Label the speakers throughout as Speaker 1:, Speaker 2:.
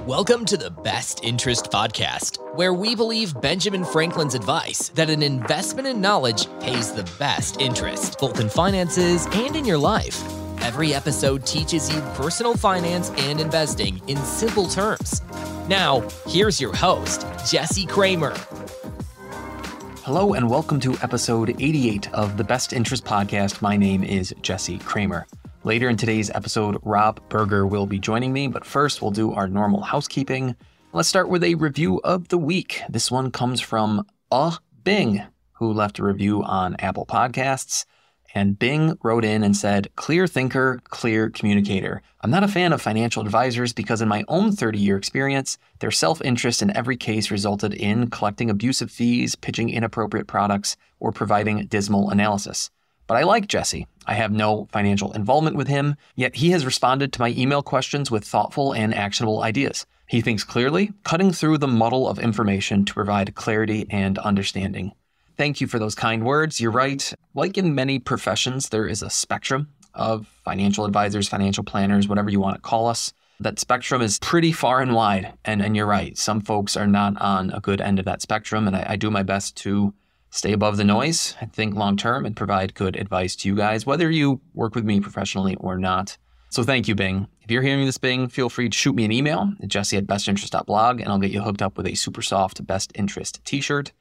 Speaker 1: Welcome to the Best Interest Podcast, where we believe Benjamin Franklin's advice that an investment in knowledge pays the best interest, both in finances and in your life. Every episode teaches you personal finance and investing in simple terms. Now, here's your host, Jesse Kramer.
Speaker 2: Hello and welcome to episode 88 of the Best Interest Podcast. My name is Jesse Kramer. Later in today's episode, Rob Berger will be joining me, but first we'll do our normal housekeeping. Let's start with a review of the week. This one comes from Bing, who left a review on Apple Podcasts. And Bing wrote in and said, "Clear thinker, clear communicator. I'm not a fan of financial advisors because in my own 30-year experience, their self-interest in every case resulted in collecting abusive fees, pitching inappropriate products, or providing dismal analysis. But I like Jesse. I have no financial involvement with him, yet he has responded to my email questions with thoughtful and actionable ideas. He thinks clearly, cutting through the muddle of information to provide clarity and understanding." Thank you for those kind words. You're right. Like in many professions, there is a spectrum of financial advisors, financial planners, whatever you want to call us. That spectrum is pretty far and wide. And you're right. Some folks are not on a good end of that spectrum. And I do my best to stay above the noise, I think long term, and provide good advice to you guys, whether you work with me professionally or not. So thank you, Bing. If you're hearing this, Bing, feel free to shoot me an email at jesse@bestinterest.blog, and I'll get you hooked up with a super soft Best Interest t-shirt.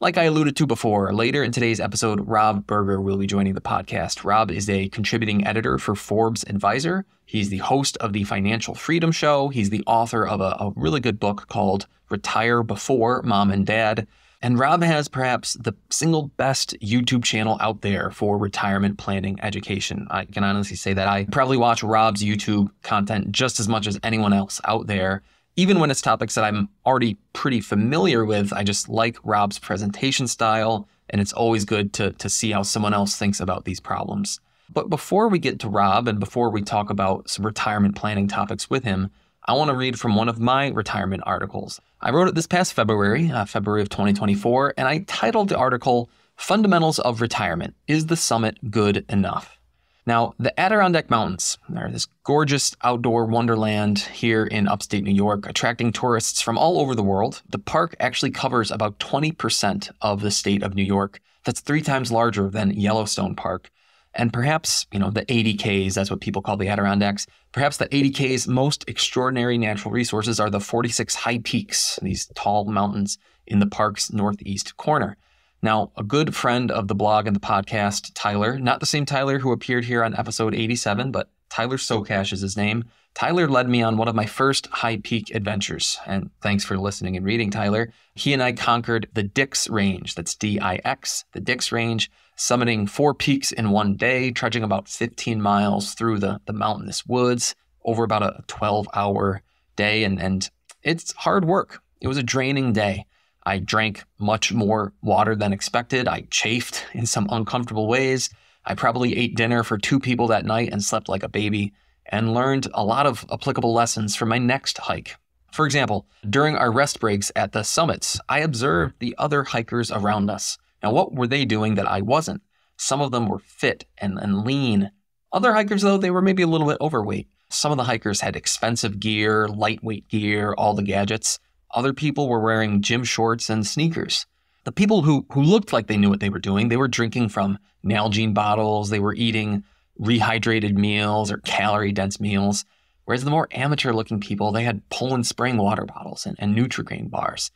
Speaker 2: Like I alluded to before, later in today's episode, Rob Berger will be joining the podcast. Rob is a contributing editor for Forbes Advisor. He's the host of the Financial Freedom Show. He's the author of a really good book called Retire Before Mom and Dad. And Rob has perhaps the single best YouTube channel out there for retirement planning education. I can honestly say that I probably watch Rob's YouTube content just as much as anyone else out there. Even when it's topics that I'm already pretty familiar with, I just like Rob's presentation style, and it's always good to see how someone else thinks about these problems. But before we get to Rob and before we talk about some retirement planning topics with him, I want to read from one of my retirement articles. I wrote it this past February of 2024, and I titled the article, "Fundamentals of Retirement. Is the Summit Good Enough?" Now, the Adirondack Mountains are this gorgeous outdoor wonderland here in upstate New York, attracting tourists from all over the world. The park actually covers about 20% of the state of New York. That's 3 times larger than Yellowstone Park. And perhaps, the 80Ks, that's what people call the Adirondacks, perhaps the 80K's most extraordinary natural resources are the 46 high peaks, these tall mountains in the park's northeast corner. Now, a good friend of the blog and the podcast, Tyler, not the same Tyler who appeared here on episode 87, but Tyler Socash is his name. Tyler led me on one of my first high peak adventures. And thanks for listening and reading, Tyler. He and I conquered the Dix Range, that's D-I-X, the Dix Range, summiting 4 peaks in one day, trudging about 15 miles through the mountainous woods over about a 12-hour day. And it's hard work. It was a draining day. I drank much more water than expected. I chafed in some uncomfortable ways. I probably ate dinner for 2 people that night and slept like a baby and learned a lot of applicable lessons for my next hike. For example, during our rest breaks at the summits, I observed the other hikers around us. Now, what were they doing that I wasn't? Some of them were fit and lean. Other hikers, though, they were maybe a little bit overweight. Some of the hikers had expensive gear, lightweight gear, all the gadgets. Other people were wearing gym shorts and sneakers. The people who looked like they knew what they were doing, they were drinking from Nalgene bottles, they were eating rehydrated meals or calorie-dense meals, whereas the more amateur-looking people, they had Poland Spring water bottles and Nutri-Grain bars.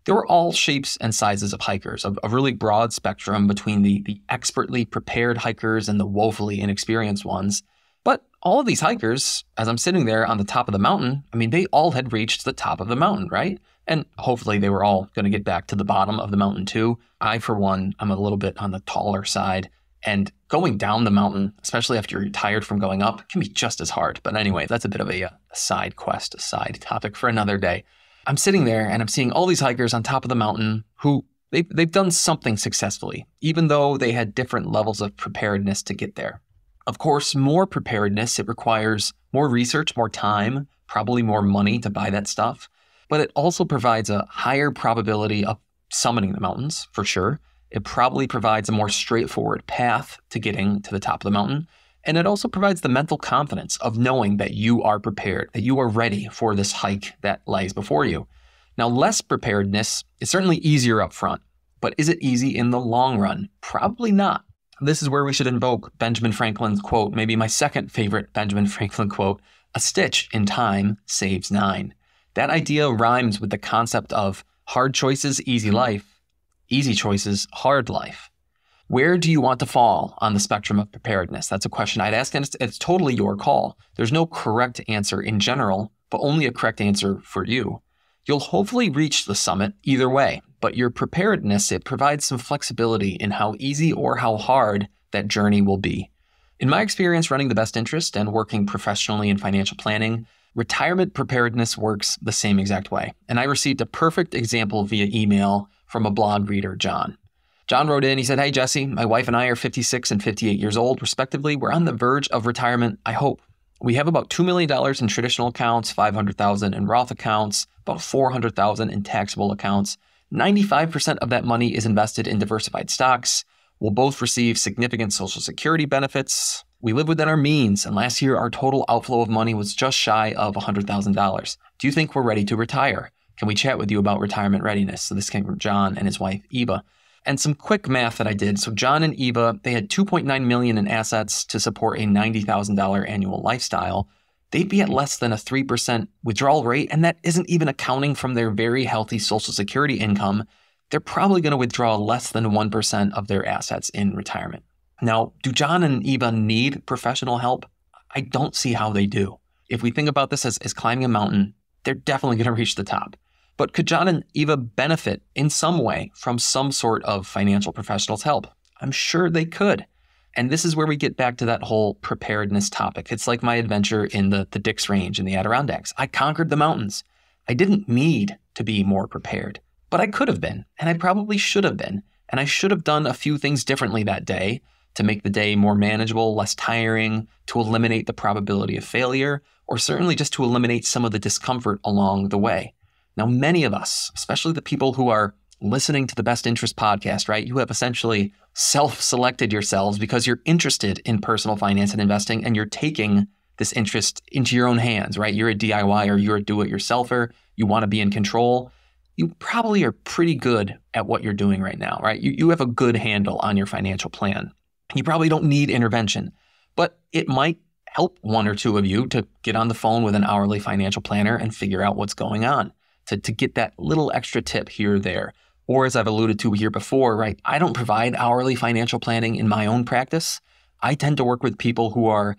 Speaker 2: They were all shapes and sizes of hikers, of a really broad spectrum between the expertly prepared hikers and the woefully inexperienced ones. But all of these hikers, as I'm sitting there on the top of the mountain, they all had reached the top of the mountain, right? And hopefully they were all going to get back to the bottom of the mountain too. I, for one, I'm a little bit on the taller side. And going down the mountain, especially after you're tired from going up, can be just as hard. But anyway, that's a bit of a side quest, a side topic for another day. I'm sitting there and I'm seeing all these hikers on top of the mountain who they've done something successfully, even though they had different levels of preparedness to get there. Of course, more preparedness, it requires more research, more time, probably more money to buy that stuff. But it also provides a higher probability of summiting the mountains, for sure. It probably provides a more straightforward path to getting to the top of the mountain. And it also provides the mental confidence of knowing that you are prepared, that you are ready for this hike that lies before you. Now, less preparedness is certainly easier up front, but is it easy in the long run? Probably not. This is where we should invoke Benjamin Franklin's quote, maybe my second favorite Benjamin Franklin quote, "A stitch in time saves 9." That idea rhymes with the concept of hard choices, easy life, easy choices, hard life. Where do you want to fall on the spectrum of preparedness? That's a question I'd ask, and it's totally your call. There's no correct answer in general, but only a correct answer for you. You'll hopefully reach the summit either way, but your preparedness, it provides some flexibility in how easy or how hard that journey will be. In my experience running the best interest and working professionally in financial planning, retirement preparedness works the same exact way. And I received a perfect example via email from a blog reader, John. John wrote in, he said, "Hey, Jesse, my wife and I are 56 and 58 years old, respectively. We're on the verge of retirement, I hope. We have about $2 million in traditional accounts, $500,000 in Roth accounts, about $400,000 in taxable accounts. 95% of that money is invested in diversified stocks. We'll both receive significant Social Security benefits. We live within our means, and last year our total outflow of money was just shy of $100,000. Do you think we're ready to retire? Can we chat with you about retirement readiness?" So this came from John and his wife, Eva. And some quick math that I did. So John and Eva, they had $2.9 million in assets to support a $90,000 annual lifestyle. They'd be at less than a 3% withdrawal rate, and that isn't even accounting from their very healthy Social Security income. They're probably going to withdraw less than 1% of their assets in retirement. Now, do John and Eva need professional help? I don't see how they do. If we think about this as climbing a mountain, they're definitely going to reach the top. But could John and Eva benefit in some way from some sort of financial professional's help? I'm sure they could. And this is where we get back to that whole preparedness topic. It's like my adventure in the Dix Range in the Adirondacks. I conquered the mountains. I didn't need to be more prepared, but I could have been, and I probably should have been. And I should have done a few things differently that day to make the day more manageable, less tiring, to eliminate the probability of failure, or certainly just to eliminate some of the discomfort along the way. Now, many of us, especially the people who are listening to the Best Interest podcast, right? You have essentially self-selected yourselves because you're interested in personal finance and investing, and you're taking this interest into your own hands, right? You're a DIYer, you're a do-it-yourselfer, you want to be in control. You probably are pretty good at what you're doing right now, right? You have a good handle on your financial plan. You probably don't need intervention, but it might help one or two of you to get on the phone with an hourly financial planner and figure out what's going on, to get that little extra tip here or there. Or as I've alluded to here before, right, I don't provide hourly financial planning in my own practice. I tend to work with people who are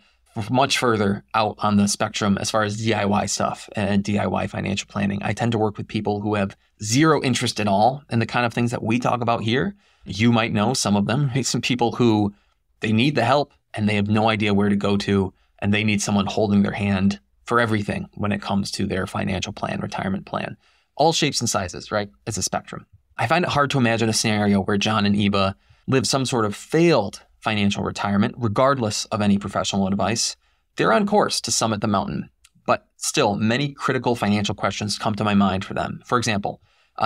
Speaker 2: much further out on the spectrum as far as DIY stuff and DIY financial planning. I tend to work with people who have zero interest at all in the kind of things that we talk about here. You might know some of them, some people who they need the help and they have no idea where to go to, and they need someone holding their hand for everything when it comes to their financial plan, retirement plan. All shapes and sizes, right? It's a spectrum. I find it hard to imagine a scenario where John and Eva live some sort of failed financial retirement, regardless of any professional advice. They're on course to summit the mountain, but still many critical financial questions come to my mind for them. For example,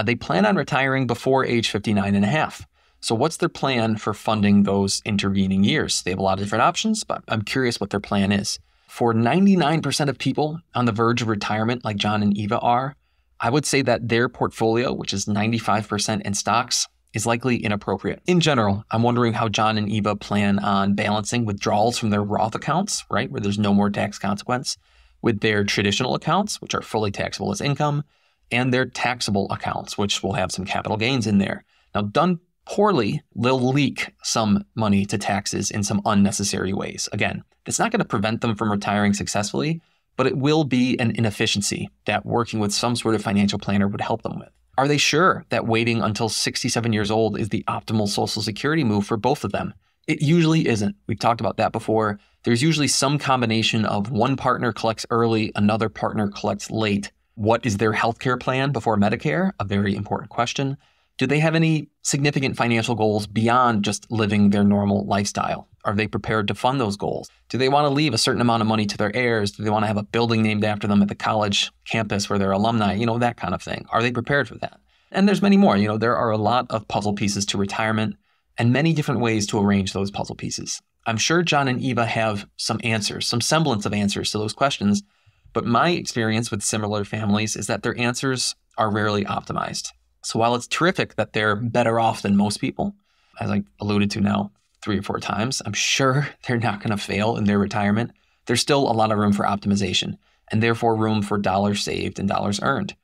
Speaker 2: they plan on retiring before age 59 and a half. So what's their plan for funding those intervening years? They have a lot of different options, but I'm curious what their plan is. For 99% of people on the verge of retirement, like John and Eva are, I would say that their portfolio, which is 95% in stocks, is likely inappropriate. In general, I'm wondering how John and Eva plan on balancing withdrawals from their Roth accounts, right, where there's no more tax consequence, with their traditional accounts, which are fully taxable as income, and their taxable accounts, which will have some capital gains in there. Now, done poorly, they'll leak some money to taxes in some unnecessary ways. Again, it's not going to prevent them from retiring successfully, but it will be an inefficiency that working with some sort of financial planner would help them with. Are they sure that waiting until 67 years old is the optimal Social Security move for both of them? It usually isn't. We've talked about that before. There's usually some combination of one partner collects early, another partner collects late. What is their healthcare plan before Medicare? A very important question. Do they have any significant financial goals beyond just living their normal lifestyle? Are they prepared to fund those goals? Do they want to leave a certain amount of money to their heirs? Do they want to have a building named after them at the college campus where they're alumni? That kind of thing. Are they prepared for that? And there's many more. There are a lot of puzzle pieces to retirement and many different ways to arrange those puzzle pieces. I'm sure John and Eva have some answers, some semblance of answers to those questions, but my experience with similar families is that their answers are rarely optimized. So while it's terrific that they're better off than most people, as I alluded to now 3 or 4 times, I'm sure they're not going to fail in their retirement. There's still a lot of room for optimization, and therefore room for dollars saved and dollars earned.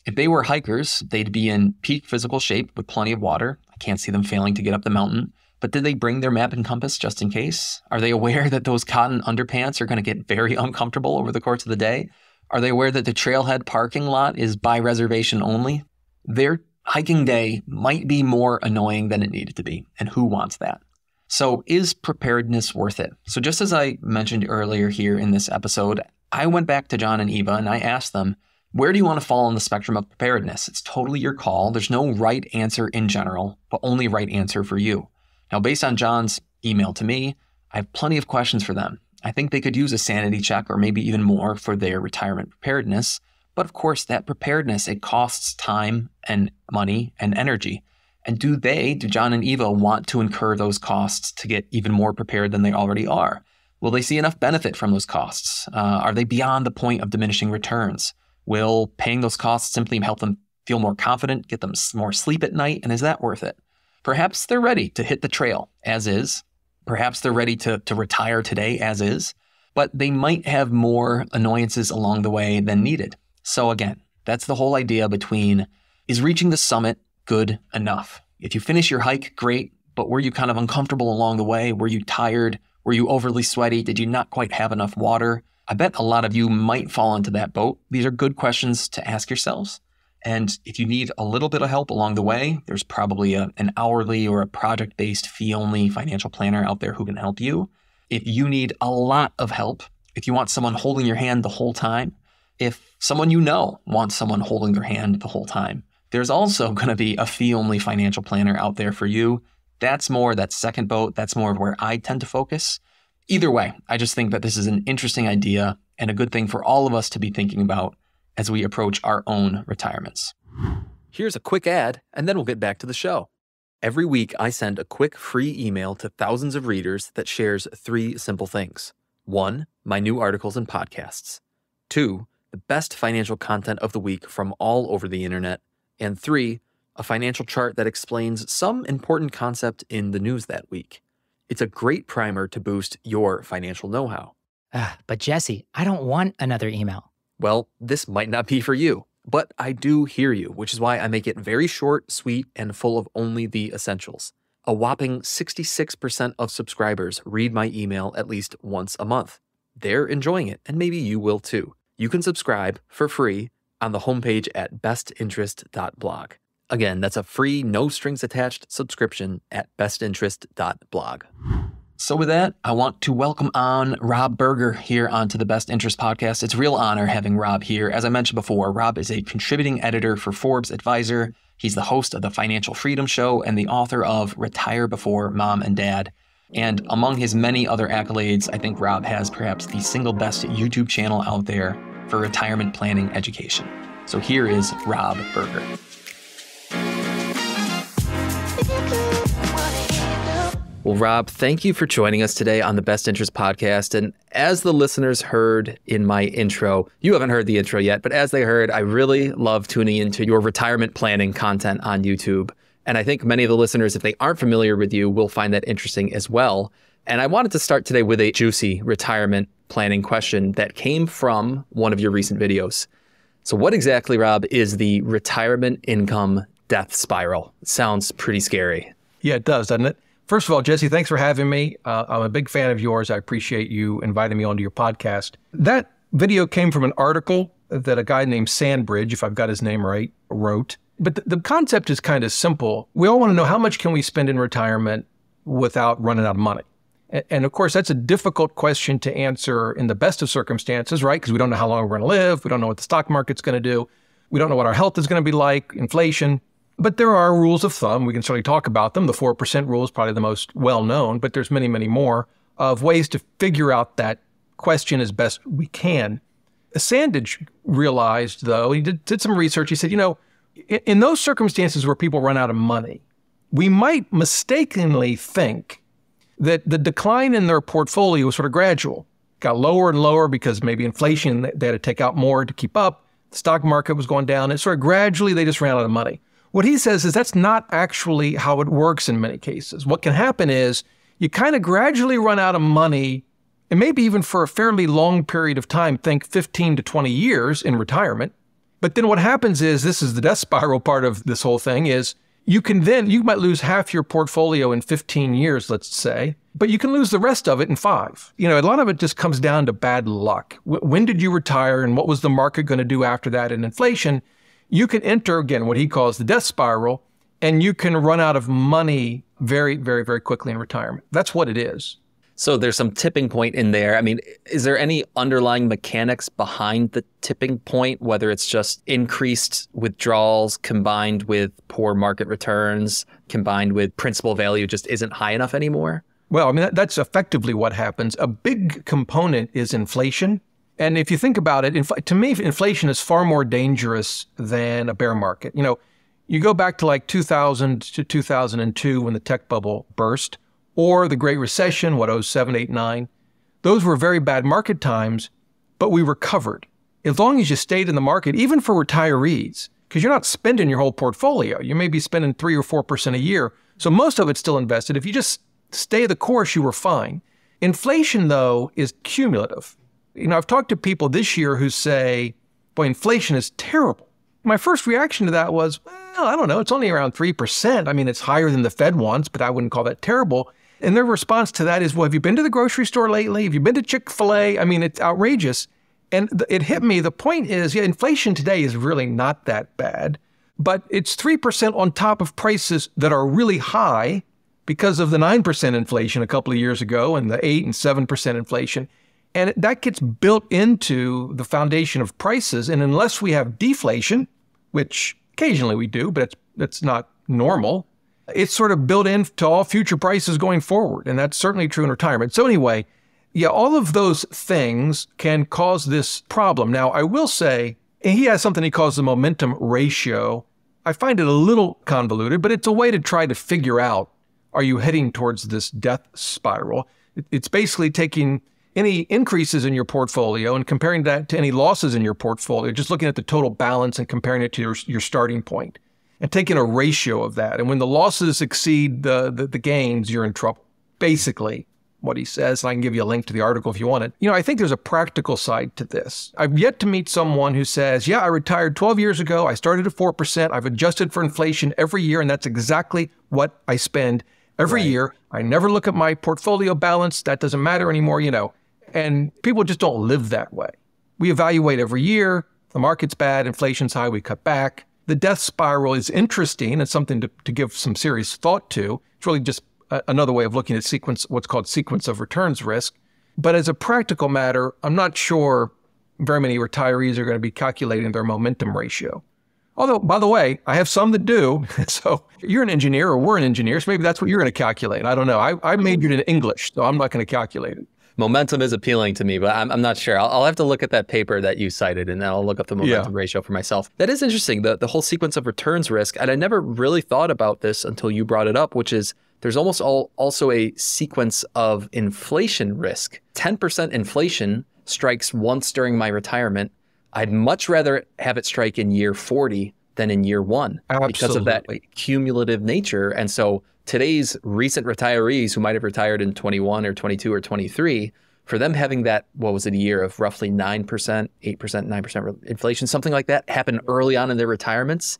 Speaker 2: If they were hikers, they'd be in peak physical shape with plenty of water. I can't see them failing to get up the mountain. But did they bring their map and compass just in case? Are they aware that those cotton underpants are going to get very uncomfortable over the course of the day? Are they aware that the trailhead parking lot is by reservation only? Their hiking day might be more annoying than it needed to be, and who wants that? So is preparedness worth it? So just as I mentioned earlier here in this episode, I went back to John and Eva and I asked them, where do you want to fall on the spectrum of preparedness? It's totally your call. There's no right answer in general, but only right answer for you. Now, based on John's email to me, I have plenty of questions for them. I think they could use a sanity check or maybe even more for their retirement preparedness. But of course, that preparedness, it costs time and money and energy. And do John and Eva want to incur those costs to get even more prepared than they already are? Will they see enough benefit from those costs? Are they beyond the point of diminishing returns? Will paying those costs simply help them feel more confident, get them more sleep at night? And is that worth it? Perhaps they're ready to hit the trail as is. Perhaps they're ready to retire today as is. But they might have more annoyances along the way than needed. So again, that's the whole idea between, is reaching the summit good enough? If you finish your hike, great. But were you kind of uncomfortable along the way? Were you tired? Were you overly sweaty? Did you not quite have enough water? I bet a lot of you might fall into that boat. These are good questions to ask yourselves. And if you need a little bit of help along the way, there's probably an hourly or a project-based fee-only financial planner out there who can help you. If you need a lot of help, if you want someone holding your hand the whole time, if someone you know wants someone holding their hand the whole time, there's also going to be a fee-only financial planner out there for you. That's more that second boat. That's more of where I tend to focus. Either way, I just think that this is an interesting idea and a good thing for all of us to be thinking about as we approach our own retirements.
Speaker 3: Here's a quick ad, and then we'll get back to the show. Every week, I send a quick free email to thousands of readers that shares 3 simple things. 1, my new articles and podcasts. 2, the best financial content of the week from all over the internet. And 3, a financial chart that explains some important concept in the news that week. It's a great primer to boost your financial know-how.
Speaker 4: But Jesse, I don't want another email.
Speaker 3: Well, this might not be for you, but I do hear you, which is why I make it very short, sweet, and full of only the essentials. A whopping 66% of subscribers read my email at least once a month. They're enjoying it, and maybe you will too. You can subscribe for free on the homepage at bestinterest.blog. Again, that's a free, no-strings-attached subscription at bestinterest.blog.
Speaker 2: So with that, I want to welcome on Rob Berger here onto the Best Interest Podcast. It's a real honor having Rob here. As I mentioned before, Rob is a contributing editor for Forbes Advisor. He's the host of the Financial Freedom Show and the author of Retire Before Mom and Dad. And among his many other accolades, I think Rob has perhaps the single best YouTube channel out there for retirement planning education. So here is Rob Berger.
Speaker 3: Well, Rob, thank you for joining us today on the Best Interest Podcast. And as the listeners heard in my intro, you haven't heard the intro yet, but as they heard, I really love tuning into your retirement planning content on YouTube. And I think many of the listeners, if they aren't familiar with you, will find that interesting as well. And I wanted to start today with a juicy retirement planning question that came from one of your recent videos. So what exactly, Rob, is the retirement income death spiral? It sounds pretty scary.
Speaker 5: Yeah, it does, doesn't it? First of all, Jesse, thanks for having me. I'm a big fan of yours. I appreciate you inviting me onto your podcast. That video came from an article that a guy named Sandbridge, if I've got his name right, wrote. But the concept is kind of simple. We all want to know, how much can we spend in retirement without running out of money? And of course, that's a difficult question to answer in the best of circumstances, right? Because we don't know how long we're going to live. We don't know what the stock market's going to do. We don't know what our health is going to be like, inflation. But there are rules of thumb. We can certainly talk about them. The 4% rule is probably the most well-known, but there's many, many more of ways to figure out that question as best we can. Sandage realized, though, he did some research. He said, in those circumstances where people run out of money, we might mistakenly think that the decline in their portfolio was sort of gradual. Got lower and lower because maybe inflation, they had to take out more to keep up. The stock market was going down, and sort of gradually they just ran out of money. What he says is that's not actually how it works in many cases. What can happen is you kind of gradually run out of money, and maybe even for a fairly long period of time, think 15 to 20 years in retirement. But then what happens is, this is the death spiral part of this whole thing, is you might lose half your portfolio in 15 years, let's say, but you can lose the rest of it in 5. A lot of it just comes down to bad luck. When did you retire and what was the market going to do after that in inflation? You can enter, again, what he calls the death spiral, and you can run out of money very, very, very quickly in retirement. That's what it is.
Speaker 3: So there's some tipping point in there. I mean, is there any underlying mechanics behind the tipping point, whether it's just increased withdrawals combined with poor market returns, combined with principal value just isn't high enough anymore?
Speaker 5: Well, I mean, that's effectively what happens. A big component is inflation. And if you think about it, to me, inflation is far more dangerous than a bear market. You go back to like 2000 to 2002 when the tech bubble burst, or the Great Recession, 07, 8, 9. Those were very bad market times, but we recovered. As long as you stayed in the market, even for retirees, because you're not spending your whole portfolio. You may be spending 3 or 4% a year. So most of it's still invested. If you just stay the course, you were fine. Inflation, though, is cumulative. I've talked to people this year who say, boy, inflation is terrible. My first reaction to that was, well, I don't know, it's only around 3%. I mean, it's higher than the Fed wants, but I wouldn't call that terrible. And their response to that is, well, have you been to the grocery store lately? Have you been to Chick-fil-A? I mean, it's outrageous. And it hit me. The point is, yeah, inflation today is really not that bad, but it's 3% on top of prices that are really high because of the 9% inflation a couple of years ago and the 8 and 7% inflation. And that gets built into the foundation of prices. And unless we have deflation, which occasionally we do, but it's not normal, it's sort of built into all future prices going forward. And that's certainly true in retirement. So anyway, yeah, all of those things can cause this problem. Now, I will say, he has something he calls the momentum ratio. I find it a little convoluted, but it's a way to try to figure out, are you heading towards this death spiral? It's basically taking any increases in your portfolio and comparing that to any losses in your portfolio, just looking at the total balance and comparing it to your starting point and taking a ratio of that. And when the losses exceed the gains, you're in trouble. Basically, what he says, and I can give you a link to the article if you want it. I think there's a practical side to this. I've yet to meet someone who says, yeah, I retired 12 years ago. I started at 4%. I've adjusted for inflation every year, and that's exactly what I spend every year. I never look at my portfolio balance. That doesn't matter anymore, And people just don't live that way. We evaluate every year. The market's bad, inflation's high, we cut back. The death spiral is interesting and something to give some serious thought to. It's really just another way of looking at what's called sequence of returns risk. But as a practical matter, I'm not sure very many retirees are going to be calculating their momentum ratio. Although, by the way, I have some that do. So you're an engineer, or we're an engineer, so maybe that's what you're going to calculate. I don't know. I majored in English, so I'm not going to calculate it.
Speaker 3: Momentum is appealing to me, but I'm not sure. I'll have to look at that paper that you cited, and then I'll look up the momentum ratio for myself. That is interesting, the whole sequence of returns risk. And I never really thought about this until you brought it up, which is there's almost also a sequence of inflation risk. 10% inflation strikes once during my retirement. I'd much rather have it strike in year 40 than in year 1 because of that cumulative nature. And so today's recent retirees who might have retired in 21 or 22 or 23, for them having that, what was it, a year of roughly 9%, 8%, 9% inflation, something like that, happen early on in their retirements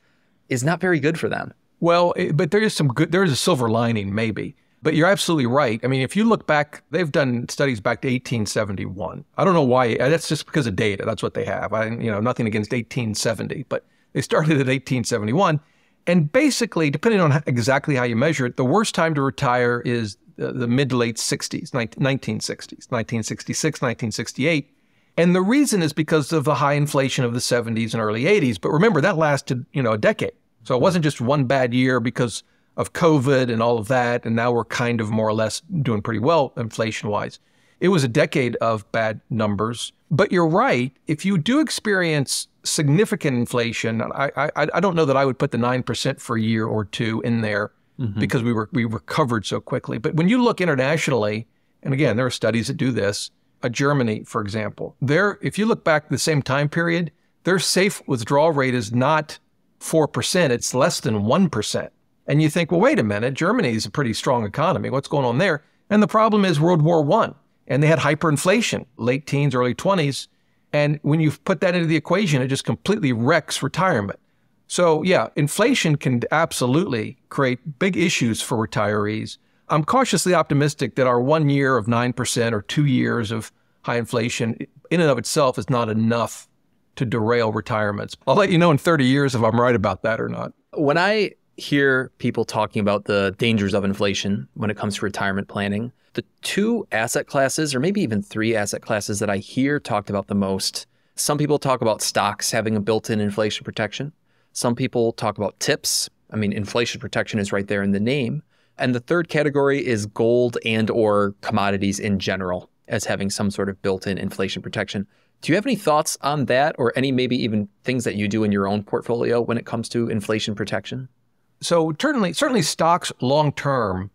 Speaker 3: is not very good for them.
Speaker 5: Well, but there is a silver lining maybe. But you're absolutely right. I mean, if you look back, they've done studies back to 1871. I don't know why. That's just because of data. That's what they have. Nothing against 1870, but they started at 1871. And basically, depending on exactly how you measure it, the worst time to retire is the mid to late 60s, 1960s, 1966, 1968. And the reason is because of the high inflation of the 70s and early 80s. But remember, that lasted, a decade. So it wasn't just one bad year because of COVID and all of that, and now we're kind of more or less doing pretty well inflation-wise. It was a decade of bad numbers. But you're right, if you do experience significant inflation, I don't know that I would put the 9% for a year or two in there. because we recovered so quickly. But when you look internationally, and again, there are studies that do this, Germany, for example, if you look back at the same time period, their safe withdrawal rate is not 4%, it's less than 1%. And you think, well, wait a minute, Germany is a pretty strong economy. What's going on there? And the problem is World War I, and they had hyperinflation, late teens, early 20s. And when you put that into the equation, it just completely wrecks retirement. So yeah, inflation can absolutely create big issues for retirees. I'm cautiously optimistic that our 1 year of 9% or 2 years of high inflation in and of itself is not enough to derail retirements. I'll let you know in 30 years if I'm right about that or not.
Speaker 3: When I hear people talking about the dangers of inflation when it comes to retirement planning, the 2 asset classes, or maybe even 3 asset classes that I hear talked about the most, some people talk about stocks having a built-in inflation protection. Some people talk about tips. I mean, inflation protection is right there in the name. And the third category is gold and or commodities in general as having some sort of built-in inflation protection. Do you have any thoughts on that, or any maybe even things that you do in your own portfolio when it comes to inflation protection?
Speaker 5: So certainly stocks long-term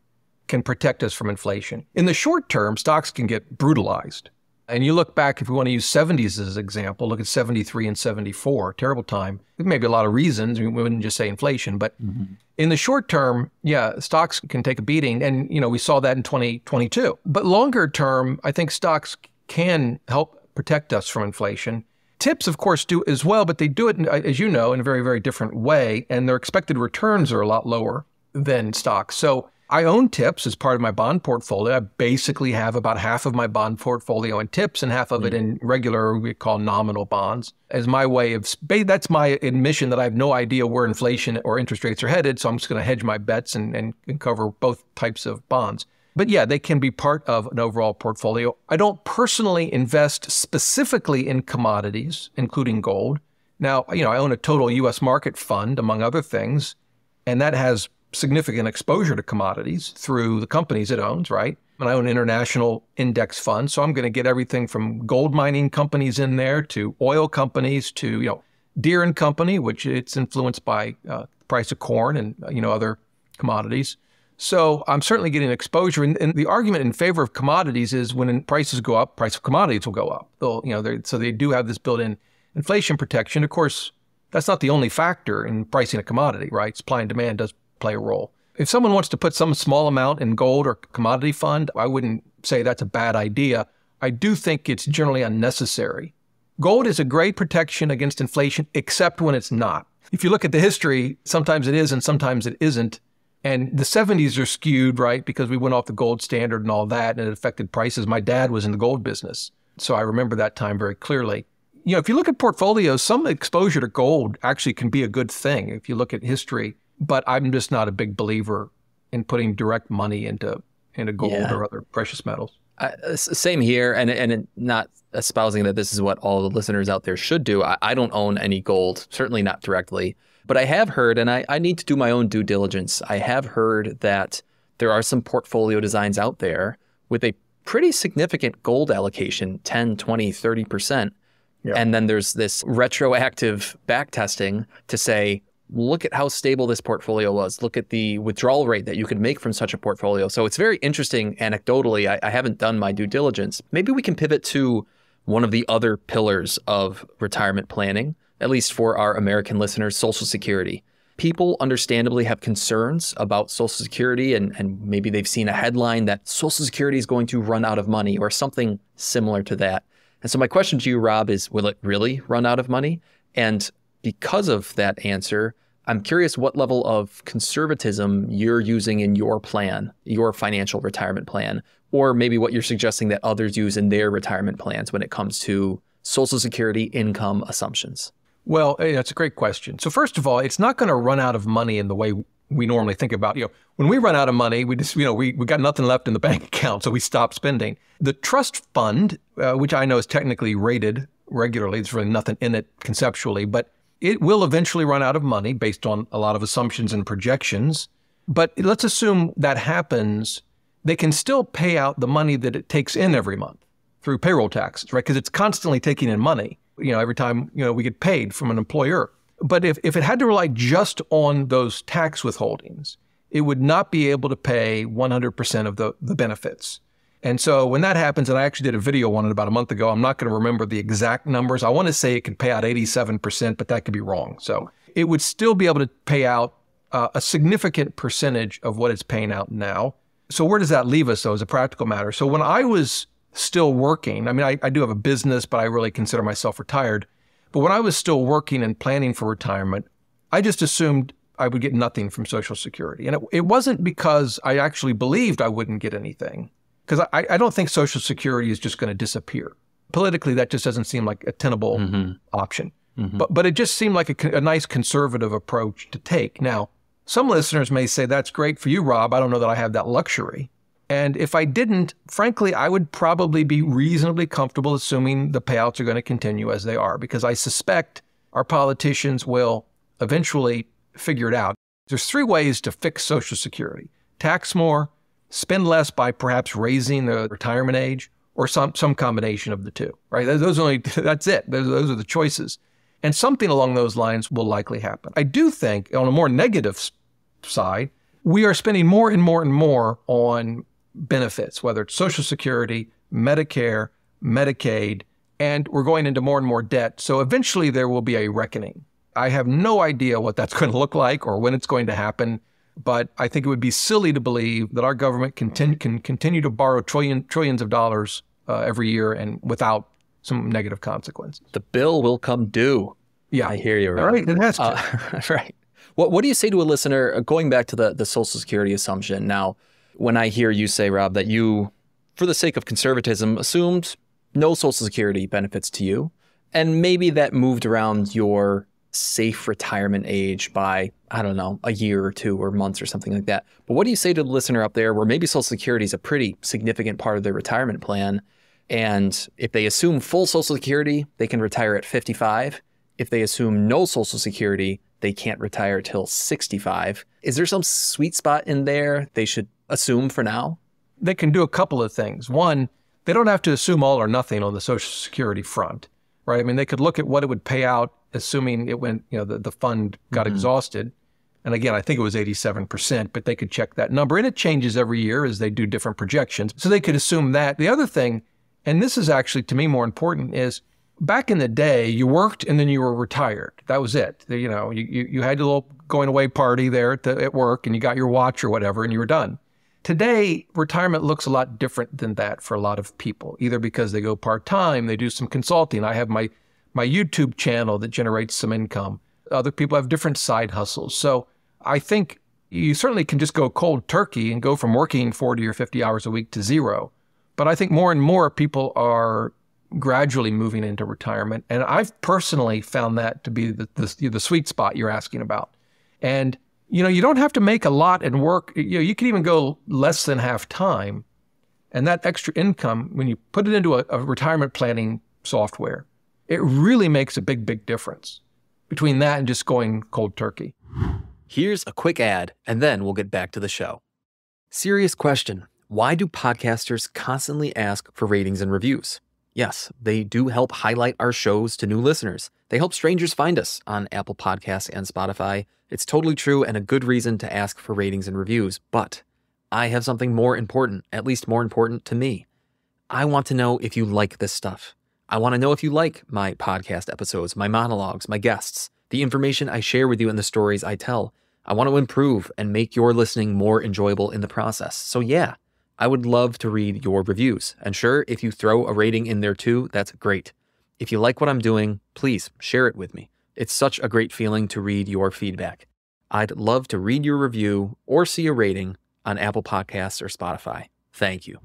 Speaker 5: can protect us from inflation. In the short term, stocks can get brutalized. And you look back, if we want to use 70s as an example, look at 73 and 74, terrible time. There may be a lot of reasons. We wouldn't just say inflation, but in the short term, yeah, stocks can take a beating. And, we saw that in 2022. But longer term, I think stocks can help protect us from inflation. Tips, of course, do as well, but they do it, as you know, in a very, very different way. And their expected returns are a lot lower than stocks. So I own tips as part of my bond portfolio. I basically have about half of my bond portfolio in tips and half of it in regular, we call nominal bonds, as my way of, that's my admission that I have no idea where inflation or interest rates are headed. So I'm just going to hedge my bets and cover both types of bonds. But yeah, they can be part of an overall portfolio. I don't personally invest specifically in commodities, including gold. Now, I own a total U.S. market fund, among other things, and that has significant exposure to commodities through the companies it owns, right? And I own an international index fund, so I'm going to get everything from gold mining companies in there to oil companies to, Deere and Company, which it's influenced by the price of corn and, other commodities. So I'm certainly getting exposure. And the argument in favor of commodities is when prices go up, price of commodities will go up. So they do have this built-in inflation protection. Of course, that's not the only factor in pricing a commodity, right? Supply and demand does play a role. If someone wants to put some small amount in gold or commodity fund, I wouldn't say that's a bad idea. I do think it's generally unnecessary. Gold is a great protection against inflation, except when it's not. If you look at the history, sometimes it is and sometimes it isn't. And the 70s are skewed, right? Because we went off the gold standard and all that, and it affected prices. My dad was in the gold business, so I remember that time very clearly. If you look at portfolios, some exposure to gold actually can be a good thing if you look at history. But I'm just not a big believer in putting direct money into gold or other precious metals.
Speaker 3: Same here, and not espousing that this is what all the listeners out there should do. I don't own any gold, certainly not directly. But I have heard, and I need to do my own due diligence, I have heard that there are some portfolio designs out there with a pretty significant gold allocation, 10, 20, 30%. Yeah. And then there's this retroactive back testing to say, look at how stable this portfolio was. Look at the withdrawal rate that you could make from such a portfolio. So it's very interesting anecdotally. I haven't done my due diligence. Maybe we can pivot to one of the other pillars of retirement planning, at least for our American listeners, Social Security. People understandably have concerns about Social Security, and maybe they've seen a headline that Social Security is going to run out of money or something similar to that. And so my question to you, Rob, is will it really run out of money? And because of that answer, I'm curious what level of conservatism you're using in your plan, your financial retirement plan, or maybe what you're suggesting that others use in their retirement plans when it comes to Social Security income assumptions.
Speaker 5: Well, that's a great question. So first of all, it's not going to run out of money in the way we normally think about. When we run out of money, we just, we got nothing left in the bank account, so we stop spending. The trust fund, which I know is technically rated regularly, there's really nothing in it conceptually, but it will eventually run out of money based on a lot of assumptions and projections. But let's assume that happens. They can still pay out the money that it takes in every month through payroll taxes, right? Because it's constantly taking in money, every time, we get paid from an employer. But if it had to rely just on those tax withholdings, it would not be able to pay 100% of the benefits. And so when that happens, and I actually did a video on it about a month ago, I'm not going to remember the exact numbers. I want to say it can pay out 87%, but that could be wrong. So it would still be able to pay out a significant percentage of what it's paying out now. So where does that leave us, though, as a practical matter? So when I was still working, I mean, I do have a business, but I really consider myself retired. But when I was still working and planning for retirement, I just assumed I would get nothing from Social Security. And it wasn't because I actually believed I wouldn't get anything, because I don't think Social Security is just going to disappear. Politically, that just doesn't seem like a tenable option. But it just seemed like a nice conservative approach to take. Now, some listeners may say, that's great for you, Rob. I don't know that I have that luxury. And if I didn't, frankly, I would probably be reasonably comfortable assuming the payouts are going to continue as they are, because I suspect our politicians will eventually figure it out. There's three ways to fix Social Security: tax more, spend less by perhaps raising the retirement age, or some combination of the two, right? That's it. Those are the choices. And something along those lines will likely happen. I do think, on a more negative side, we are spending more and more and more on benefits, whether it's Social Security, Medicare, Medicaid, and we're going into more and more debt. So eventually there will be a reckoning. I have no idea what that's going to look like or when it's going to happen, but I think it would be silly to believe that our government can continue to borrow trillions of dollars every year and without some negative consequences.
Speaker 3: The bill will come due.
Speaker 5: Yeah.
Speaker 3: I hear you. Right?
Speaker 5: All right. It has to.
Speaker 3: Right. What do you say to a listener, going back to the Social Security assumption? Now, when I hear you say, Rob, that you, for the sake of conservatism, assumed no Social Security benefits to you, and maybe that moved around your safe retirement age by, I don't know, a year or two or months or something like that. But what do you say to the listener up there where maybe Social Security is a pretty significant part of their retirement plan? And if they assume full Social Security, they can retire at 55. If they assume no Social Security, they can't retire till 65. Is there some sweet spot in there they should assume for now?
Speaker 5: They can do a couple of things. One, they don't have to assume all or nothing on the Social Security front, right? I mean, they could look at what it would pay out, assuming it went, the fund got exhausted. And again, I think it was 87%, but they could check that number. And it changes every year as they do different projections. So they could assume that. The other thing, and this is actually, to me, more important, is back in the day, you worked and then you were retired. That was it. You had your little going away party there at work and you got your watch or whatever and you were done. Today, retirement looks a lot different than that for a lot of people, either because they go part-time, they do some consulting. I have my YouTube channel that generates some income. Other people have different side hustles. So I think you certainly can just go cold turkey and go from working 40 or 50 hours a week to zero. But I think more and more people are gradually moving into retirement. And I've personally found that to be the sweet spot you're asking about. And, you don't have to make a lot and work. You can even go less than half time. And that extra income, when you put it into a retirement planning software, it really makes a big, big difference between that and just going cold turkey.
Speaker 3: Here's a quick ad, and then we'll get back to the show. Serious question. Why do podcasters constantly ask for ratings and reviews? Yes, they do help highlight our shows to new listeners. They help strangers find us on Apple Podcasts and Spotify. It's totally true and a good reason to ask for ratings and reviews. But I have something more important, at least more important to me. I want to know if you like this stuff. I want to know if you like my podcast episodes, my monologues, my guests, the information I share with you and the stories I tell. I want to improve and make your listening more enjoyable in the process. So yeah, I would love to read your reviews. And sure, if you throw a rating in there too, that's great. If you like what I'm doing, please share it with me. It's such a great feeling to read your feedback. I'd love to read your review or see a rating on Apple Podcasts or Spotify. Thank you.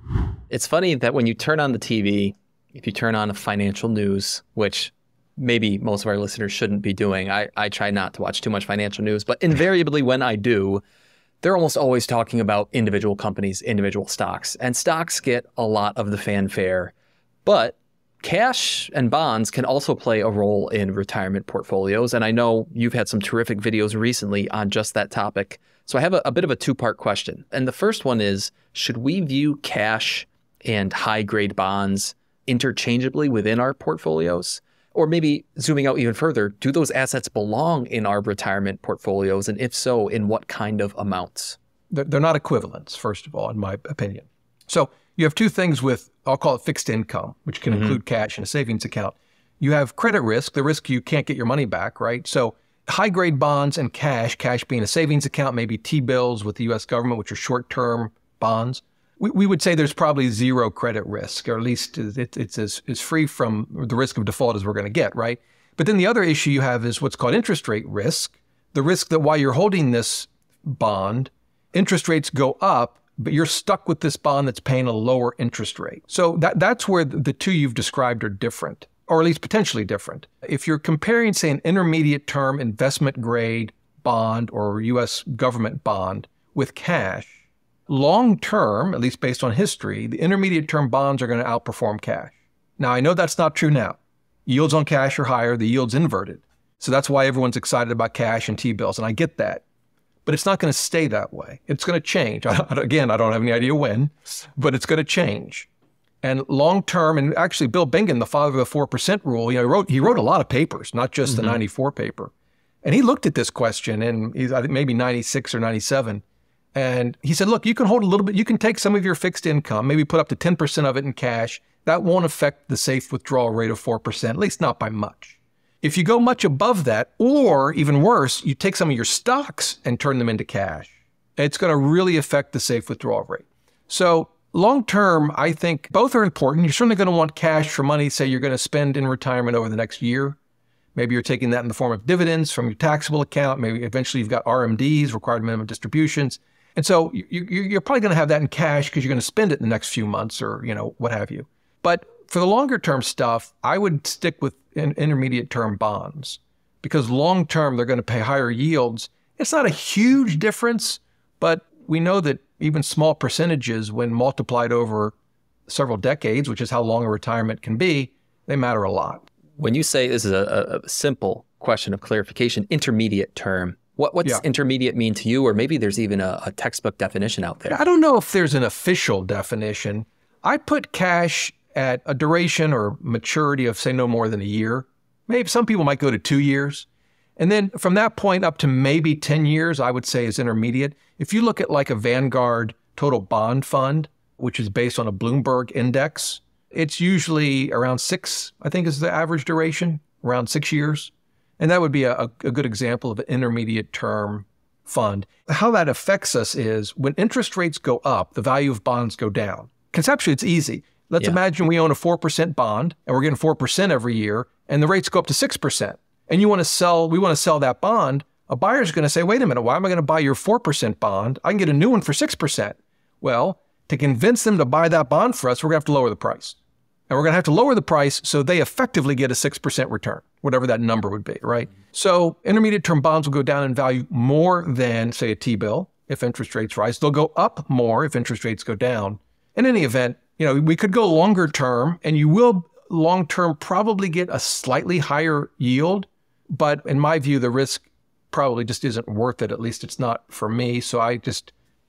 Speaker 3: It's funny that when you turn on the TV, if you turn on the financial news, which maybe most of our listeners shouldn't be doing, I try not to watch too much financial news, but invariably when I do, they're almost always talking about individual companies, individual stocks, and stocks get a lot of the fanfare, but cash and bonds can also play a role in retirement portfolios. And I know you've had some terrific videos recently on just that topic. So I have a bit of a two-part question. And the first one is, should we view cash and high-grade bonds interchangeably within our portfolios? Or maybe zooming out even further, do those assets belong in our retirement portfolios? And if so, in what kind of amounts?
Speaker 5: They're not equivalents, first of all, in my opinion. So you have two things with, I'll call it fixed income, which can include cash and a savings account. You have credit risk, the risk you can't get your money back, right? So high-grade bonds and cash being a savings account, maybe T-bills with the U.S. government, which are short-term bonds. We would say there's probably zero credit risk, or at least it's as free from the risk of default as we're going to get, right? But then the other issue you have is what's called interest rate risk, the risk that while you're holding this bond, interest rates go up, but you're stuck with this bond that's paying a lower interest rate. So that's where the two you've described are different, or at least potentially different. If you're comparing, say, an intermediate term investment grade bond or U.S. government bond with cash, long term, at least based on history, the intermediate term bonds are going to outperform cash. Now, I know that's not true now. Yields on cash are higher, the yield's inverted. So that's why everyone's excited about cash and T-bills, and I get that. But it's not going to stay that way. It's going to change. Again, I don't have any idea when, but it's going to change. And long term, and actually Bill Bingen, the father of the 4% rule, he wrote a lot of papers, not just the 94 paper. And he looked at this question in, I think maybe 96 or 97. And he said, look, you can hold a little bit, you can take some of your fixed income, maybe put up to 10% of it in cash. That won't affect the safe withdrawal rate of 4%, at least not by much. If you go much above that, or even worse, you take some of your stocks and turn them into cash, it's going to really affect the safe withdrawal rate. So long term, I think both are important. You're certainly going to want cash for money, say you're going to spend in retirement over the next year. Maybe you're taking that in the form of dividends from your taxable account. Maybe eventually you've got RMDs, required minimum distributions. And so you're probably going to have that in cash because you're going to spend it in the next few months or, what have you. But for the longer term stuff, I would stick with intermediate term bonds because long term, they're going to pay higher yields. It's not a huge difference, but we know that even small percentages, when multiplied over several decades, which is how long a retirement can be, they matter a lot.
Speaker 3: When you say this is a simple question of clarification, intermediate term, what's intermediate mean to you? Or maybe there's even a textbook definition out there.
Speaker 5: I don't know if there's an official definition. I put cash at a duration or maturity of, say, no more than a year. Maybe some people might go to 2 years. And then from that point up to maybe 10 years, I would say is intermediate. If you look at like a Vanguard total bond fund, which is based on a Bloomberg index, it's usually around 6, I think is the average duration, around 6 years. And that would be a good example of an intermediate term fund. How that affects us is when interest rates go up, the value of bonds go down. Conceptually, it's easy. Let's imagine we own a 4% bond and we're getting 4% every year and the rates go up to 6%. And we want to sell that bond. A buyer's going to say, wait a minute, why am I going to buy your 4% bond? I can get a new one for 6%. Well, to convince them to buy that bond for us, we're going to have to lower the price. And we're going to have to lower the price so they effectively get a 6% return, whatever that number would be, right? So intermediate term bonds will go down in value more than, say, a T-bill if interest rates rise. They'll go up more if interest rates go down. In any event, we could go longer term, and you will long term probably get a slightly higher yield. But in my view, the risk probably just isn't worth it. At least it's not for me. So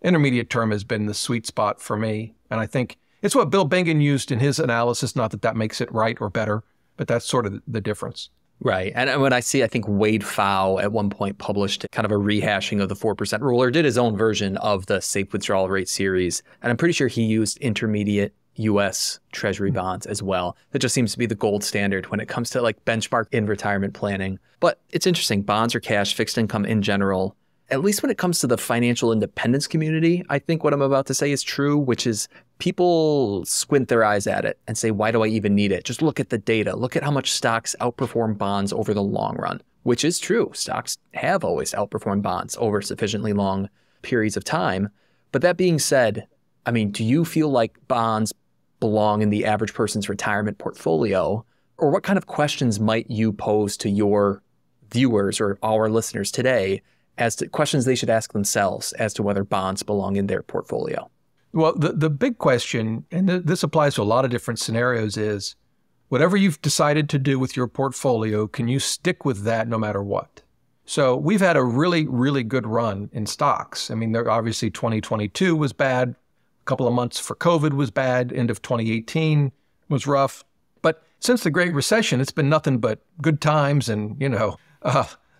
Speaker 5: intermediate term has been the sweet spot for me. And I think it's what Bill Bingen used in his analysis. Not that makes it right or better, but that's sort of the difference.
Speaker 3: Right. And when I think Wade Pfau at one point published kind of a rehashing of the 4% rule, or did his own version of the safe withdrawal rate series. And I'm pretty sure he used intermediate U.S. Treasury bonds as well. That just seems to be the gold standard when it comes to like benchmark in retirement planning. But it's interesting, bonds or cash, fixed income in general, at least when it comes to the financial independence community, I think what I'm about to say is true, which is people squint their eyes at it and say, why do I even need it? Just look at the data. Look at how much stocks outperform bonds over the long run, which is true. Stocks have always outperformed bonds over sufficiently long periods of time. But that being said, I mean, do you feel like bonds belong in the average person's retirement portfolio? Or what kind of questions might you pose to your viewers or our listeners today as to questions they should ask themselves as to whether bonds belong in their portfolio?
Speaker 5: Well, the big question, and this applies to a lot of different scenarios, is whatever you've decided to do with your portfolio, can you stick with that no matter what? So we've had a really, really good run in stocks. I mean, obviously 2022 was bad. A couple of months for COVID was bad. End of 2018 was rough. But since the Great Recession, it's been nothing but good times. And,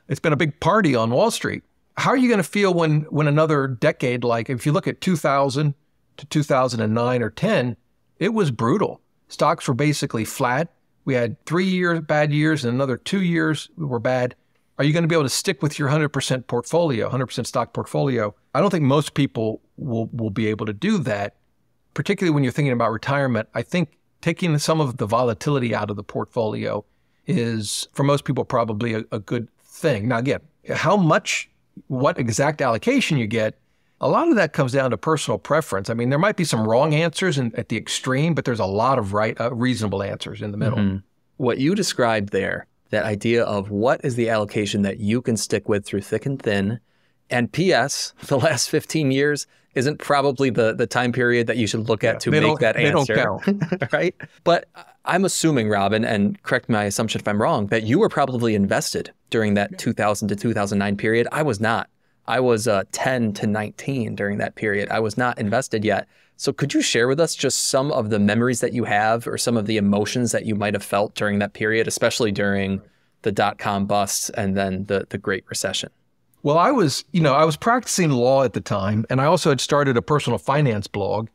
Speaker 5: it's been a big party on Wall Street. how are you going to feel when another decade, like if you look at 2000 to 2009 or 10, it was brutal. Stocks were basically flat. We had 3 years, bad years, and another 2 years were bad. Are you going to be able to stick with your 100% portfolio, 100% stock portfolio? I don't think most people will be able to do that, particularly when you're thinking about retirement. I think taking some of the volatility out of the portfolio is, for most people, probably a good thing. Now, again, how much, what exact allocation you get, a lot of that comes down to personal preference. I mean, there might be some wrong answers at the extreme, but there's a lot of reasonable answers in the middle.
Speaker 3: Mm-hmm. What you described there, that idea of what is the allocation that you can stick with through thick and thin, and P.S., the last 15 years isn't probably the time period that you should look at to make that answer. They don't count. Right? But I'm assuming, Robin, and correct my assumption if I'm wrong, that you were probably invested during that 2000 to 2009 period. I was not. I was 10 to 19 during that period. I was not invested yet. So could you share with us just some of the memories that you have or some of the emotions that you might have felt during that period, especially during the dot-com bust and then the Great Recession?
Speaker 5: Well, I was practicing law at the time, and I also had started a personal finance blog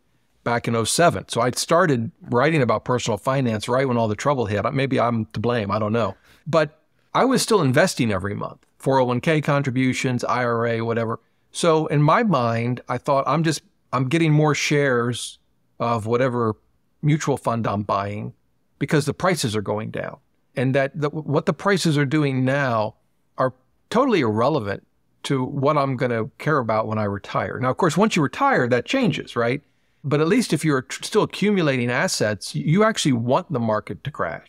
Speaker 5: back in 2007. So I'd started writing about personal finance right when all the trouble hit. Maybe I'm to blame, I don't know. But I was still investing every month. 401k contributions, IRA, whatever. So in my mind, I thought I'm getting more shares of whatever mutual fund I'm buying because the prices are going down. And what the prices are doing now are totally irrelevant to what I'm going to care about when I retire. Now, of course, once you retire, that changes, right? But at least if you're still accumulating assets, you actually want the market to crash.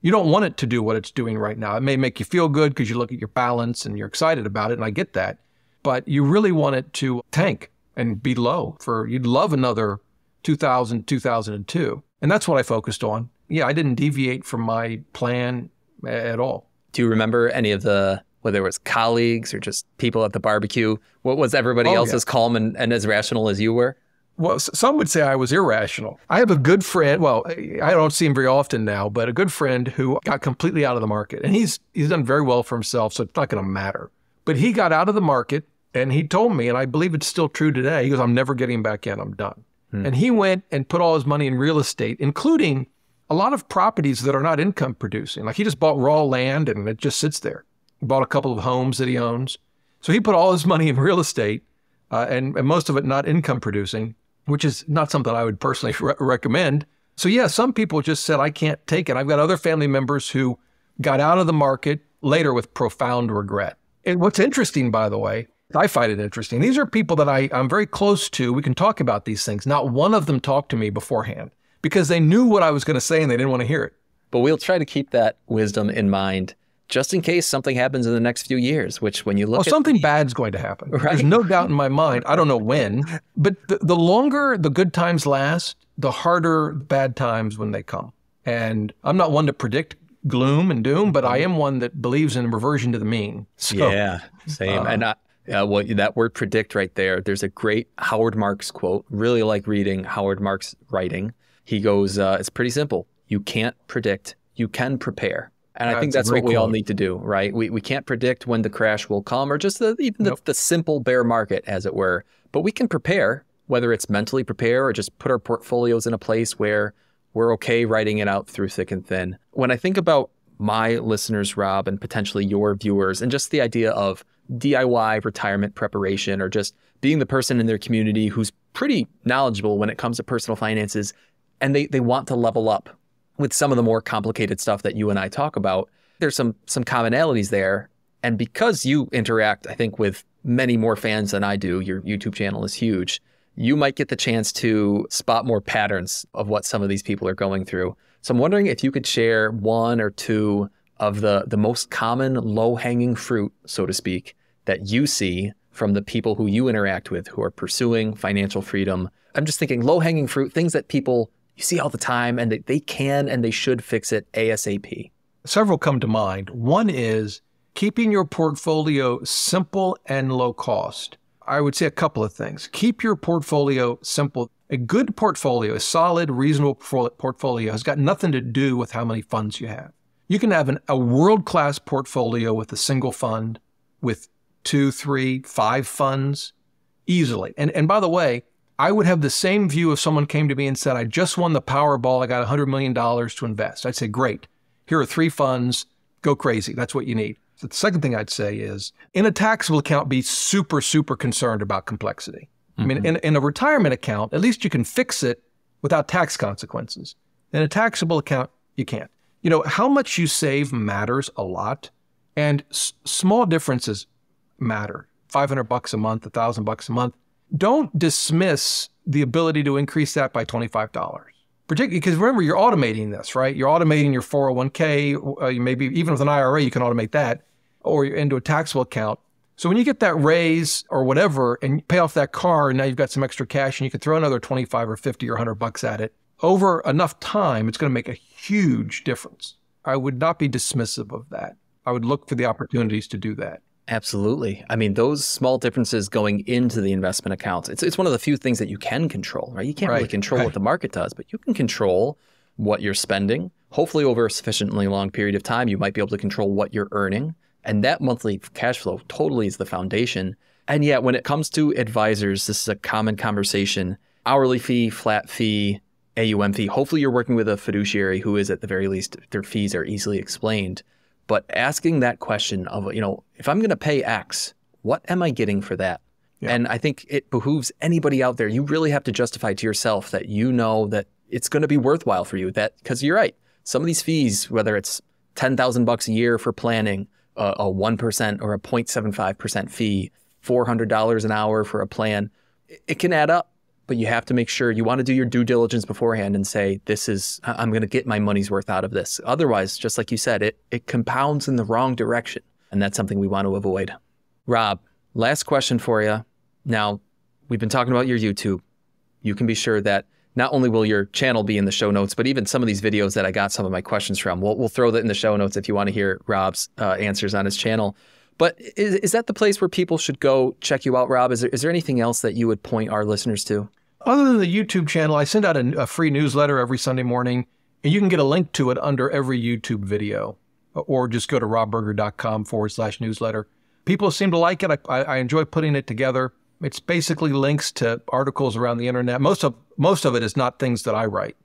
Speaker 5: You don't want it to do what it's doing right now. It may make you feel good because you look at your balance and you're excited about it, and I get that. But you really want it to tank and be low. You'd love another 2000, 2002. And that's what I focused on. Yeah, I didn't deviate from my plan at all.
Speaker 3: Do you remember any of whether it was colleagues or just people at the barbecue, what was everybody else as calm and as rational as you were?
Speaker 5: Well, some would say I was irrational. I have a good friend, well, I don't see him very often now, but a good friend who got completely out of the market. And he's done very well for himself, so it's not going to matter. But he got out of the market, and he told me, and I believe it's still true today, he goes, I'm never getting back in, I'm done. And he went and put all his money in real estate, including a lot of properties that are not income producing. Like he just bought raw land, and it just sits there. He bought a couple of homes that he owns. So he put all his money in real estate, and most of it not income producing, which is not something I would personally recommend. So yeah, some people just said, I can't take it. I've got other family members who got out of the market later with profound regret. And what's interesting, by the way, I find it interesting. These are people that I'm very close to. We can talk about these things. Not one of them talked to me beforehand because they knew what I was going to say and they didn't want to hear it.
Speaker 3: But we'll try to keep that wisdom in mind just in case something happens in the next few years, which when you look at...
Speaker 5: something bad's going to happen. Right? There's no doubt in my mind. I don't know when, but the longer the good times last, the harder bad times when they come. And I'm not one to predict gloom and doom, but I am one that believes in reversion to the mean. So,
Speaker 3: yeah, same. And that word predict right there, there's a great Howard Marks quote. Really like reading Howard Marks' writing. He goes, it's pretty simple. You can't predict, you can prepare. And I think that's what we all need to do, right? We can't predict when the crash will come or just the simple bear market, as it were. But we can prepare, whether it's mentally prepare or just put our portfolios in a place where we're okay writing it out through thick and thin. When I think about my listeners, Rob, and potentially your viewers, and just the idea of DIY retirement preparation or just being the person in their community who's pretty knowledgeable when it comes to personal finances, and they want to level up with some of the more complicated stuff that you and I talk about, there's some commonalities there. And because you interact, I think, with many more fans than I do, your YouTube channel is huge, you might get the chance to spot more patterns of what some of these people are going through. So I'm wondering if you could share one or two of the most common low-hanging fruit, so to speak, that you see from the people who you interact with who are pursuing financial freedom. I'm just thinking low-hanging fruit, things that people you see all the time, and they can and they should fix it ASAP.
Speaker 5: Several come to mind. One is keeping your portfolio simple and low cost. I would say a couple of things. Keep your portfolio simple. A good portfolio, a solid, reasonable portfolio has got nothing to do with how many funds you have. You can have a world-class portfolio with a single fund with 2, 3, 5 funds easily. And by the way, I would have the same view if someone came to me and said, I just won the Powerball, I got $100 million to invest. I'd say, great, here are 3 funds, go crazy, that's what you need. So the second thing I'd say is, in a taxable account, be super, super concerned about complexity. I mean, in a retirement account, at least you can fix it without tax consequences. In a taxable account, you can't. You know, how much you save matters a lot, and small differences matter. $500 a month, $1,000 a month. Don't dismiss the ability to increase that by $25. Particularly because remember, you're automating this, right? You're automating your 401k, maybe even with an IRA, you can automate that, or you're into a taxable account. So when you get that raise or whatever and you pay off that car and now you've got some extra cash and you can throw another 25 or 50 or $100 at it, over enough time, it's going to make a huge difference. I would not be dismissive of that. I would look for the opportunities to do that.
Speaker 3: Absolutely. I mean, those small differences going into the investment accounts, it's one of the few things that you can control, right? You can't really control what the market does, but you can control what you're spending. Hopefully over a sufficiently long period of time, you might be able to control what you're earning. And that monthly cash flow totally is the foundation. And yet when it comes to advisors, this is a common conversation, hourly fee, flat fee, AUM fee. Hopefully you're working with a fiduciary who is, at the very least, their fees are easily explained. But asking that question of, you know, if I'm going to pay X, what am I getting for that? Yeah. And I think it behooves anybody out there. You really have to justify to yourself that you know that it's going to be worthwhile for you. That, because you're right, some of these fees, whether it's $10,000 a year for planning, a 1% or a 0.75% fee, $400 an hour for a plan, it can add up. But you have to make sure you want to do your due diligence beforehand and say, I'm going to get my money's worth out of this. Otherwise, just like you said, it compounds in the wrong direction. And that's something we want to avoid. Rob, last question for you. Now, we've been talking about your YouTube. You can be sure that not only will your channel be in the show notes, but even some of these videos that I got some of my questions from, we'll throw that in the show notes if you want to hear Rob's answers on his channel. But is that the place where people should go check you out, Rob? Is there anything else that you would point our listeners to?
Speaker 5: Other than the YouTube channel, I send out a free newsletter every Sunday morning, and you can get a link to it under every YouTube video, or just go to robberger.com/newsletter. People seem to like it. I enjoy putting it together. It's basically links to articles around the internet. Most of it is not things that I write,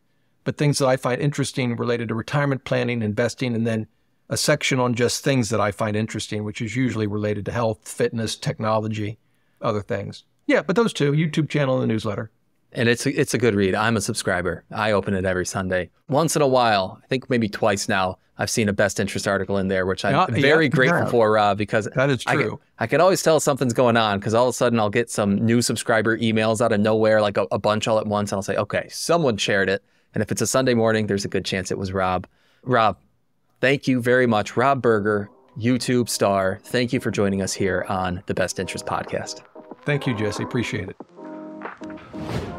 Speaker 5: but things that I find interesting related to retirement planning, investing, and then a section on just things that I find interesting, which is usually related to health, fitness, technology, other things. Yeah, but those two, YouTube channel and the newsletter.
Speaker 3: And it's a good read. I'm a subscriber. I open it every Sunday. Once in a while, I think maybe twice now, I've seen a best interest article in there, which I'm very grateful for, Rob, because
Speaker 5: that is true.
Speaker 3: I can always tell something's going on because all of a sudden I'll get some new subscriber emails out of nowhere, like a bunch all at once. And I'll say, okay, someone shared it. And if it's a Sunday morning, there's a good chance it was Rob. Rob, thank you very much. Rob Berger, YouTube star. Thank you for joining us here on the Best Interest Podcast.
Speaker 5: Thank you, Jesse. Appreciate it.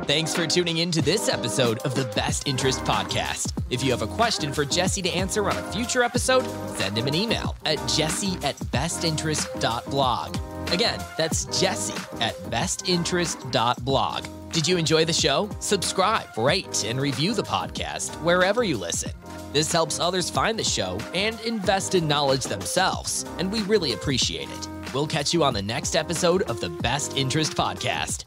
Speaker 1: Thanks for tuning in to this episode of the Best Interest Podcast. If you have a question for Jesse to answer on a future episode, send him an email at jesse@bestinterest.blog. Again, that's jesse@bestinterest.blog. Did you enjoy the show? Subscribe, rate, and review the podcast wherever you listen. This helps others find the show and invest in knowledge themselves, and we really appreciate it. We'll catch you on the next episode of the Best Interest Podcast.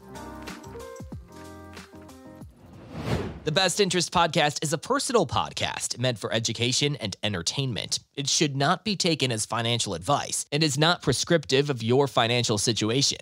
Speaker 1: The Best Interest Podcast is a personal podcast meant for education and entertainment. It should not be taken as financial advice and is not prescriptive of your financial situation.